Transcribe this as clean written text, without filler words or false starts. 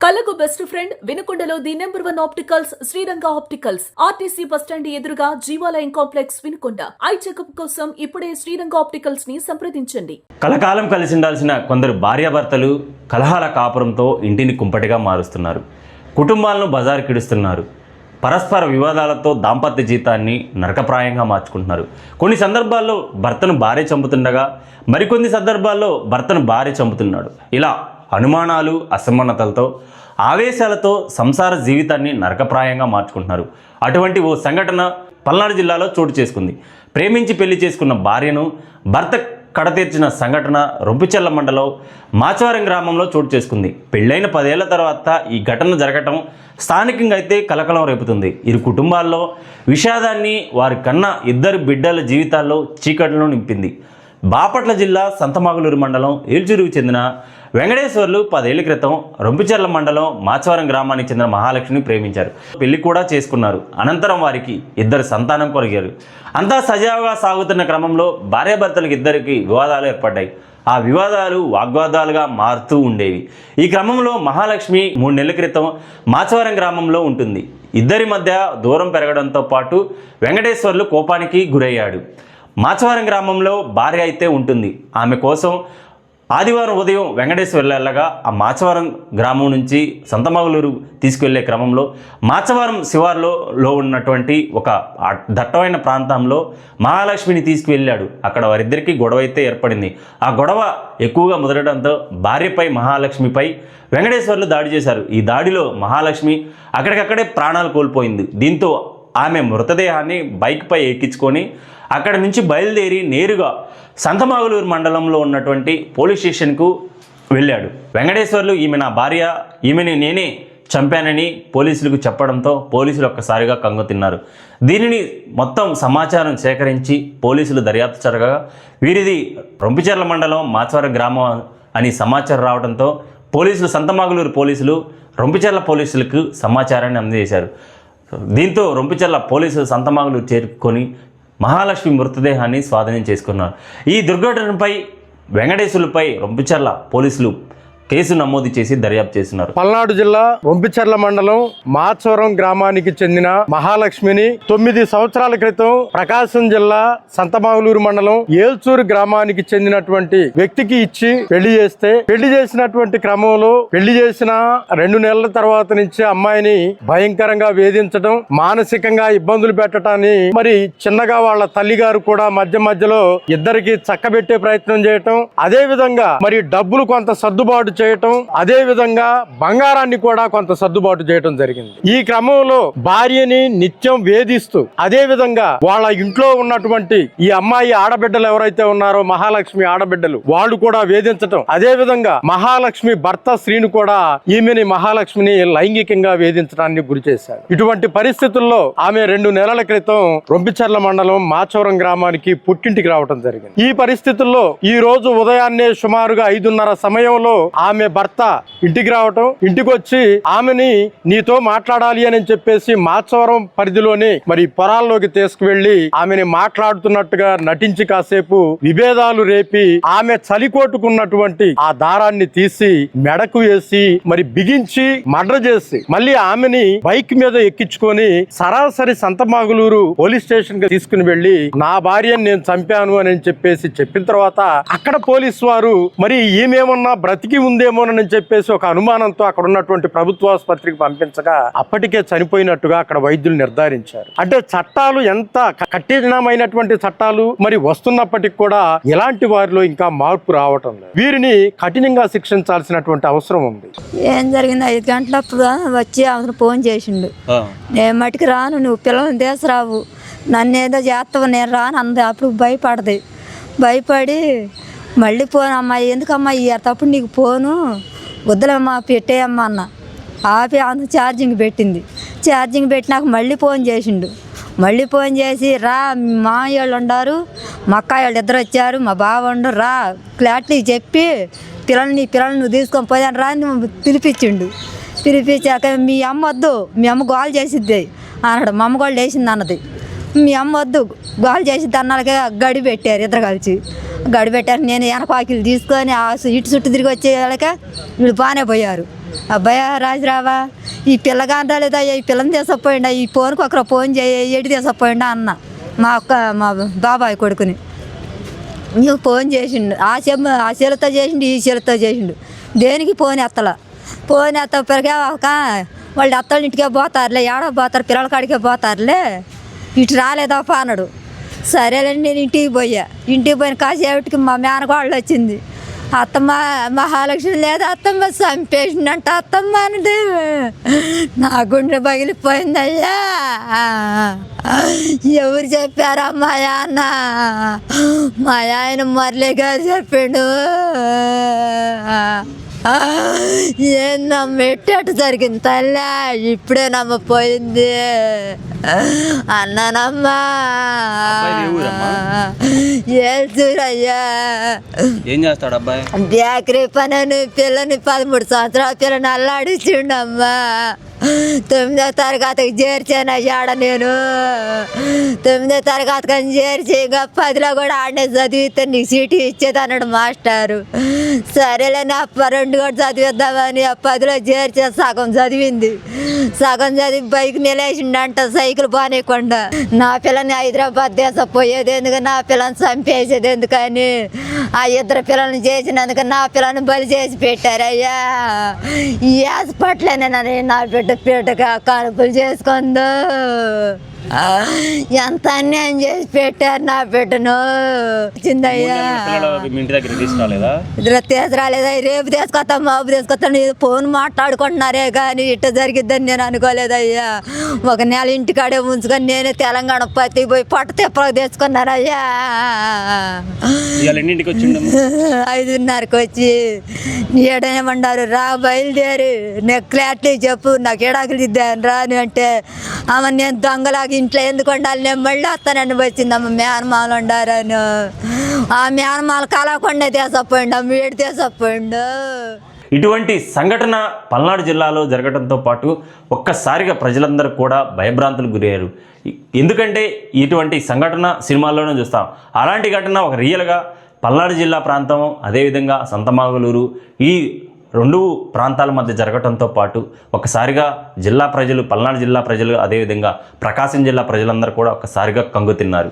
కళ్ళకు best friend వినుకొండలో the number 1 opticals Sriranga opticals RTC bus stand ఎదురుగా Jeevalayam complex Vinukonda. Eye checkup కోసం ఇప్పుడే శ్రీరంగ ఆప్టికల్స్ ని సంప్రదించండి. కలకాలం కలిసి ఉండాల్సిన కొందరు భార్యాభర్తలు కలహాల కాపురంతో ఇంటిని కుంపటిగా మారుస్తున్నారు. కుటుంబాలను బజారుకిడుస్తున్నారు. పరస్పర వివాదాలతో దాంపత్య జీవితాన్ని నరకప్రాయంగా మార్చుకుంటున్నారు. కొన్ని సందర్భాల్లో భర్తను భార్య చంపుతుండగా మరికొన్ని సందర్భాల్లో భర్తను భార్య చంపుతున్నాడు. ఇలా అనుమానాలు, అసమానతలతో, ఆవేశాలతో సంసార జీవితాన్ని నరకప్రాయంగా మార్చుకుంటున్నారు. అటువంటి ఓ సంఘటన పల్నాడు జిల్లాలో చోటు చేసుకుంది. ప్రేమించి పెళ్లి చేసుకున్న భార్యను భర్త కడతీర్చిన సంఘటన రొంపిచెర్ల మండలం మాచవరం గ్రామంలో చోటు చేసుకుంది. పెళ్ళైన 10 ఏళ్ల తర్వాత ఈ ఘటన జరగటం స్థానికంగా అయితే కలకలం రేపుతుంది. ఇరు కుటుంబాల్లో విషాదాన్ని, వారి కన్నా 2 బిడ్డల జీవితాల్లో చీకట్లను నింపింది. బాపట్ల జిల్లా సంతమాగులూరు మండలం ఏల్చూరుకు చెందిన వెంకటేశ్వర్లు 10 ఏళ్ల క్రితం రొంపిచెర్ల మండలం మాచవరం గ్రామానికి చెందిన మహాలక్ష్మిని ప్రేమించారు. పెళ్లి కూడా చేసుకున్నారు. అనంతరం వారికి 2 సంతానం కలిగారు. అంతా సజావుగా సాగుతున్న క్రమంలో భార్యాభర్తలకు 2కి వివాదాలు ఏర్పడ్డాయి. ఆ వివాదాలు వాగ్వాదాలుగా మారుతూ ఉండేవి. ఈ క్రమంలో మహాలక్ష్మి 3 నెలల క్రితం మాచవరం గ్రామంలో ఉంటుంది. ఇద్దరి మధ్య దూరం పెరగడంతో పాటు వెంకటేశ్వర్లు కోపానికి గురయ్యాడు. మాచవరం గ్రామంలో భార్య అయితే ఉంటుంది. ఆమె కోసం ఆదివారం ఉదయం వెంకటేశ్వర్లు వెళ్ళగా ఆ గ్రామం నుంచి సంతమగలూరు తీసుకువెళ్లే క్రమంలో మాచవరం శివార్లో ఉన్నటువంటి ఒక దట్టమైన ప్రాంతంలో మహాలక్ష్మిని తీసుకువెళ్ళాడు. అక్కడ వారిద్దరికీ గొడవ అయితే ఏర్పడింది. ఆ గొడవ ఎక్కువగా ముదరడంతో భార్యపై, మహాలక్ష్మిపై వెంకటేశ్వర్లు దాడి చేశారు. ఈ దాడిలో మహాలక్ష్మి అక్కడికక్కడే ప్రాణాలు కోల్పోయింది. దీంతో ఆమె మృతదేహాన్ని బైక్పై ఎక్కించుకొని అక్కడి నుంచి బయలుదేరి నేరుగా సంతమాగులూరు మండలంలో ఉన్నటువంటి పోలీస్ స్టేషన్కు వెళ్ళాడు. వెంకటేశ్వర్లు ఈమె నా భార్య, ఈమెని నేనే చంపానని పోలీసులకు చెప్పడంతో పోలీసులు ఒక్కసారిగా కంగు తిన్నారు. దీనిని మొత్తం సమాచారం సేకరించి పోలీసులు దర్యాప్తు జరగగా వీరిది రొంపిచెర్ల మండలం మాచవరం గ్రామం అని సమాచారం రావడంతో పోలీసులు, సంతమాగులూరు పోలీసులు రొంపిచెర్ల పోలీసులకు సమాచారాన్ని అందజేశారు. దీంతో రొంపిచెర్ల పోలీసులు సంతమాగులూరు చేరుకొని మహాలక్ష్మి మృతదేహాన్ని స్వాధీనం చేసుకున్నారు. ఈ దుర్ఘటనపై వెంకటేశ్వర్లపై రొంపిచెర్ల పోలీసులు కేసు నమోదు చేసి దర్యాప్తు చేస్తున్నారు. పల్నాడు జిల్లా రొంపిచెర్ల మండలం మాచవరం గ్రామానికి చెందిన మహాలక్ష్మిని 9 సంవత్సరాల క్రితం ప్రకాశం జిల్లా సంతమాగులూరు మండలం ఏల్చూరు గ్రామానికి చెందినటువంటి వ్యక్తికి ఇచ్చి పెళ్లి చేస్తే, పెళ్లి చేసినటువంటి క్రమంలో పెళ్లి చేసిన 2 నెలల తర్వాత నుంచి అమ్మాయిని భయంకరంగా వేధించడం, మానసికంగా ఇబ్బందులు పెట్టడాన్ని మరి చిన్నగా వాళ్ళ తల్లిగారు కూడా మధ్య మధ్యలో ఇద్దరికి చక్కబెట్టే ప్రయత్నం చేయటం, అదే విధంగా మరి డబ్బులు కొంత సర్దుబాటు చేయటం, అదే విధంగా బంగారాన్ని కూడా కొంత సర్దుబాటు చేయటం జరిగింది. ఈ క్రమంలో భార్యని నిత్యం వేధిస్తూ, అదే విధంగా వాళ్ళ ఇంట్లో ఉన్నటువంటి ఈ అమ్మాయి ఆడబిడ్డలు ఎవరైతే ఉన్నారో మహాలక్ష్మి ఆడబిడ్డలు, వాళ్ళు కూడా వేధించటం, అదే విధంగా మహాలక్ష్మి భర్త శ్రీను కూడా మహాలక్ష్మిని లైంగికంగా వేధించడానికి గురి చేశారు. ఇటువంటి పరిస్థితుల్లో ఆమె 2 నెలల క్రితం రొంపిచెర్ల మండలం మాచవరం గ్రామానికి పుట్టింటికి రావడం జరిగింది. ఈ పరిస్థితుల్లో ఈ రోజు ఉదయాన్నే సుమారుగా 5:30 సమయంలో ఆమె భర్త ఇంటికి రావటం, ఇంటికి వచ్చి ఆమెని నీతో మాట్లాడాలి అని చెప్పేసి మాచవరం పరిధిలోని మరి పొలాల్లోకి తీసుకువెళ్లి ఆమెని మాట్లాడుతున్నట్టుగా నటించి కాసేపు విభేదాలు రేపి ఆమె చలికోటుకున్నటువంటి ఆ దారాన్ని తీసి మెడకు వేసి మరి బిగించి మర్డర్ చేసి మళ్ళీ ఆమెని బైక్ మీద ఎక్కించుకొని సరాసరి సంతమాగులూరు పోలీస్ స్టేషన్ కి తీసుకుని వెళ్లి నా భార్యను నేను చంపాను అని చెప్పేసి చెప్పిన తర్వాత అక్కడ పోలీసు వారు మరి ఈమెమన్నా బ్రతికి ఉందేమోనని చెప్పేసి ఒక అనుమానంతో అక్కడ ఉన్నటువంటి ప్రభుత్వ ఆసుపత్రికి పంపించగా అప్పటికే చనిపోయినట్టుగా అక్కడ వైద్యులు నిర్ధారించారు. అంటే చట్టాలు ఎంత కఠినమైనటువంటి చట్టాలు మరి వస్తున్నప్పటికీ కూడా ఇలాంటి వారిలో ఇంకా మార్పు రావటం లేదు. వీరిని కఠినంగా శిక్షించాల్సినటువంటి అవసరం ఉంది. ఏం జరిగింది, 5 గంటలప్పుడు వచ్చి అవసరం ఫోన్ చేసిండు. నేను మటుకు రాను, నువ్వు పిల్లల్ని తీసుకురావు, నన్ను ఏదో చేస్తావు, నేను రాను అంది. అప్పుడు భయపడి మళ్ళీ పోను అమ్మాయి, ఎందుకమ్మా తప్పుడు నీకు పోను వద్దులమ్మా పెట్టేయమ్మా అన్న. ఆపి అంత ఛార్జింగ్ పెట్టినాక మళ్ళీ ఫోన్ చేసిండు. మళ్ళీ ఫోన్ చేసి రా, మా వాళ్ళు ఉండారు, మా అక్క వాళ్ళు 2 వచ్చారు, మా బావ ఉండు, రా క్లారిటీ చెప్పి పిల్లల్ని నువ్వు తీసుకొని పోయాను రా అని పిలిపించాక మీ అమ్మ వద్దు, మీ అమ్మ గోల్ చేసిద్ది అన్నాడు. మా అమ్మ గోల్ వేసింది అన్నది. మీ అమ్మ వద్దు గోల్ చేసిద్ది అన్నాళ్ళకే గడి పెట్టారు, 2 కలిసి గడి పెట్టారు. నేను ఎనపాకిలు తీసుకొని ఇటు చుట్టూ తిరిగి వచ్చే వాళ్ళకే వీళ్ళు బాగానే పోయారు. అబ్బాయి రాజురావా ఈ పిల్లగాని రాలేదయ్యా, ఈ పిల్లని తీసుకుపోయిండా, ఈ ఫోన్కి ఒకరు ఫోన్ చేయి ఎడి తీసుకుపోయిండా అన్న మా బాబాయ్ కొడుకుని. నువ్వు ఫోన్ చేసిండు, ఆ చెల్లితో చేసిండు, ఈ చెల్లితో చేసిండు, దేనికి ఫోన్ ఎత్తల. ఫోన్ ఎత్తపరిగా ఒక వాళ్ళు అత్తళ్ళ ఇంటికే పోతారులే, ఏడో పోతారు, పిల్లల కాడికే పోతారులే, ఇటు రాలేదప్ప అన్నాడు. సరేలేండి నేను ఇంటికి పోయిన కాసేపటికి మా మేనకోళ్ళు వచ్చింది. అత్తమ్మ మహాలక్ష్మి లేదా అత్తమ్మ చంపేసిందంట అత్తమ్మ అనేది. నా గుండె పగిలిపోయిందయ్యా. ఎవరు చెప్పారమ్మా అన్న? మా ఆయన మరలేగా చెప్పాడు. ఏందమ్మ ఎట్టేట జరిగింది తల్లి, ఇప్పుడే నమ్మపోయింది అన్నానమ్మా. ఏల్చూరయ్యా. ఏం చేస్తాడు అబ్బాయి? బేకరీ పని పిల్లని 13 సంవత్సరాల పిల్లని అల్లాడిచిండమ్మా. 9వ తరగతికి చేర్చాను ఆడ నేను. 9వ తరగతికి అని చేర్చి ఇంకా 10లో కూడా ఆడనే చదివితే నీకు సీటు ఇచ్చేది అన్నాడు మాస్టారు. సరేలే నా 2 కూడా చదివిద్దామని 10లో చేర్చే సగం చదివింది. సగం చదివి బైక్ నిలేసిండంట సైకిల్ బానేకుండా. నా పిల్లని హైదరాబాద్ దేశపోయేది ఎందుకు, నా పిల్లని చంపేసేది ఎందుకని ఆ 2 పిల్లల్ని చేసినందుకు నా పిల్లని బలి చేసి పెట్టారయ్యా. ఈ హాస్పిటల్నే నా బిడ్డ పీటగా కడుపులు చేసుకుందో. ఎంత అన్యాయం చేసి పెట్టారు నా బిడ్డను. చిందయ్యా తీసుకురాలేదా, రేపు తీసుకొస్తాం మాపు తీసుకొస్తాను, ఫోన్ మాట్లాడుకుంటున్నారే కానీ ఇట్ట జరిగిద్దని నేను అనుకోలేదయ్యా. 1 నెల ఇంటికాడే ఉంచుకొని నేనే తెలంగాణ పత్తి పోయి పట్టు తెప్పలకు తెచ్చుకున్నారయ్యా. 5:30కి వచ్చి ఏడనేమన్నారు, రా బయలుదేరి నెక్లాట్లు చెప్పు నాకు ఎడాకులు ఇద్దాను రాని అంటే, ఆమె నేను దొంగలాగా ఇంట్లో ఎందుకు ఉండాలి, నేను మళ్ళీ వస్తానని వచ్చిందమ్మ మేనమాలు ఉండారని. ఆ మేనమాలు కలవకుండా తీసుకుపోయిండు, అమ్మ ఏడు తీసుకుపోయిండు. ఇటువంటి సంఘటన పల్నాడు జిల్లాలో జరగడంతో పాటు ఒక్కసారిగా ప్రజలందరూ కూడా భయభ్రాంతులకు గురయ్యారు. ఎందుకంటే ఇటువంటి సంఘటన సినిమాల్లోనే చూస్తాం. అలాంటి ఘటన ఒక రియల్గా పల్నాడు జిల్లా ప్రాంతం, అదేవిధంగా సంతమాగులూరు, ఈ 2 ప్రాంతాల మధ్య జరగడంతో పాటు ఒక్కసారిగా జిల్లా ప్రజలు, పల్నాడు జిల్లా ప్రజలు, అదేవిధంగా ప్రకాశం జిల్లా ప్రజలందరూ కూడా ఒక్కసారిగా కంగు తిన్నారు.